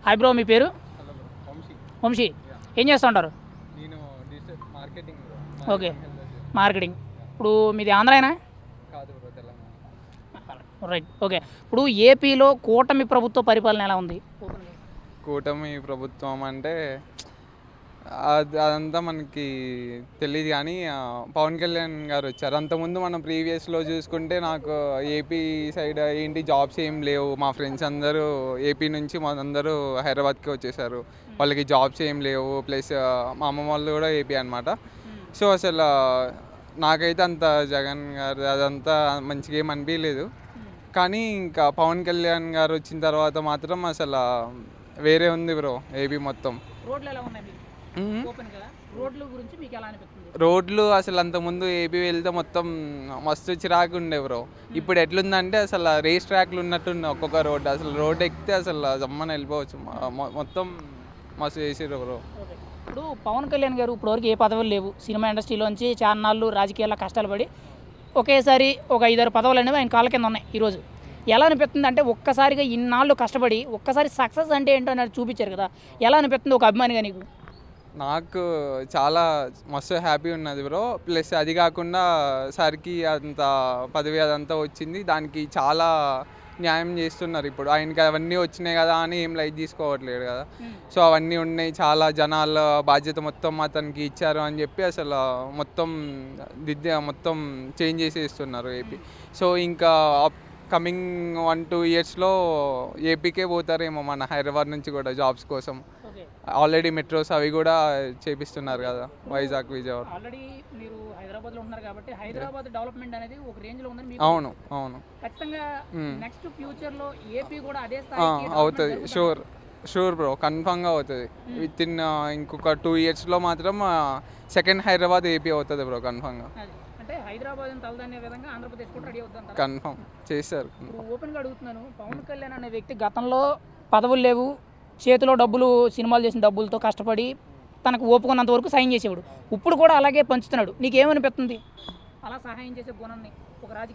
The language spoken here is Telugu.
హాయ్ బ్రో, మీ పేరు? Hello bro, Vamshi. వంశీ. ఏం చేస్తూ ఉంటారు? నేను digital marketing bro. Okay, health marketing. ఇప్పుడు మీది ఆంధ్రానా? కాదు బ్రో, తెలంగాణ. Right, okay. ఇప్పుడు ఏపీలో కూటమి ప్రభుత్వ పరిపాలన ఎలా ఉంది? కూటమి ప్రభుత్వం అంటే అదంతా మనకి తెలియదు కానీ పవన్ కళ్యాణ్ గారు వచ్చారు. అంతకుముందు మనం ప్రీవియస్లో చూసుకుంటే నాకు ఏపీ సైడ్ ఏంటి జాబ్స్ ఏం లేవు. మా ఫ్రెండ్స్ అందరూ ఏపీ నుంచి అందరూ హైదరాబాద్కి వచ్చేసారు. వాళ్ళకి జాబ్స్ ఏం లేవు. ప్లస్ మా అమ్మమ్మ వాళ్ళు కూడా ఏపీ అనమాట. సో అసలు నాకైతే అంత జగన్ గారు అదంతా మంచిగా ఏం అనిపించలేదు. కానీ ఇంకా పవన్ కళ్యాణ్ గారు వచ్చిన తర్వాత మాత్రం అసలు వేరే ఉంది బ్రో ఏపీ మొత్తం. రోడ్లు ఎలా ఉన్నాయి? ఓపెన్ కదా, రోడ్ల గురించి మీకు ఎలా అనిపిస్తుంది? రోడ్లు అసలు అంతకుముందు ఏపీ వెళ్తే మొత్తం మస్తు చిరాకు ఉండే బ్రో. ఇప్పుడు ఎట్లుందంటే అసలు రేస్ ట్రాక్లు ఉన్నట్టుంది ఒక్కొక్క రోడ్. అసలు రోడ్ ఎక్కితే అసలు జమ్మని వెళ్ళిపోవచ్చు. మొత్తం మస్తు చేసారు బ్రో. ఇప్పుడు పవన్ కళ్యాణ్ గారు ఇప్పటివరకు ఏ పదవులు లేవు. సినిమా ఇండస్ట్రీలోంచి చాలా నాళ్ళు రాజకీయాల్లో కష్టాలు పడి ఒకేసారి ఒక 5-6 పదవులు అనేవి ఆయన కాళ్ళ కింద ఉన్నాయి. ఈరోజు ఎలా అనిపిస్తుంది అంటే ఒక్కసారిగా ఇన్నాళ్ళు కష్టపడి ఒక్కసారి సక్సెస్ అంటే ఏంటో అనేది చూపించారు కదా, ఎలా అనిపిస్తుంది ఒక అభిమానిగా నీకు? నాకు చాలా మస్తు హ్యాపీ ఉన్నది బ్రో. ప్లస్ అది కాకుండా సార్కి అంత పదవి అదంతా వచ్చింది, దానికి చాలా న్యాయం చేస్తున్నారు. ఇప్పుడు ఆయనకి అవన్నీ వచ్చినాయి కదా అని ఏం లైట్ తీసుకోవట్లేదు కదా. సో అవన్నీ ఉన్నాయి, చాలా జనాల బాధ్యత మొత్తం అతనికి ఇచ్చారు అని చెప్పి అసలు మొత్తం మొత్తం చేంజ్ చేసేస్తున్నారు ఏపీ. సో ఇంకా కమింగ్ 1-2 ఇయర్స్లో ఏపీకే పోతారేమో మన హైదరాబాద్ నుంచి కూడా జాబ్స్ కోసం. ఆల్రెడీ మెట్రోస్ అవి కూడా చేపిస్తున్నారు కదా, వైజాగ్, విజయవాడ. ఆల్రెడీ మీరు హైదరాబాద్లో ఉన్నారు కాబట్టి హైదరాబాద్ డెవలప్మెంట్ అనేది ఒక రేంజ్లో ఉందని. అవును అవును, ఖచ్చితంగా నెక్స్ట్ ఫ్యూచర్లో ఏపీ కూడా అదే అవుతుంది. షూర్ బ్రో, కన్ఫామ్గా అవుతుంది. విత్ ఇన్ ఇంకొక 2 ఇయర్స్లో మాత్రం సెకండ్ హైదరాబాద్ ఏపీ అవుతుంది బ్రో, కన్ఫామ్గా. అంటే హైదరాబాద్ తలదనే విధంగా ఆంధ్రప్రదేశ్ కూడా రెడీ అవుతుంది, కన్ఫామ్ చేస్తారు. ఓపెన్గా అడుగుతున్నాను, పవన్ కళ్యాణ్ అనే వ్యక్తి గతంలో పదవులు లేవు, చేతిలో డబ్బులు, సినిమాలు చేసిన డబ్బులతో కష్టపడి తనకు ఓపుకున్నంత వరకు సాయం చేసేవాడు. ఇప్పుడు కూడా అలాగే పంచుతున్నాడు. నీకేమనిపిస్తుంది అలా సహాయం చేసే గుణాన్ని ఒక రాజకీయ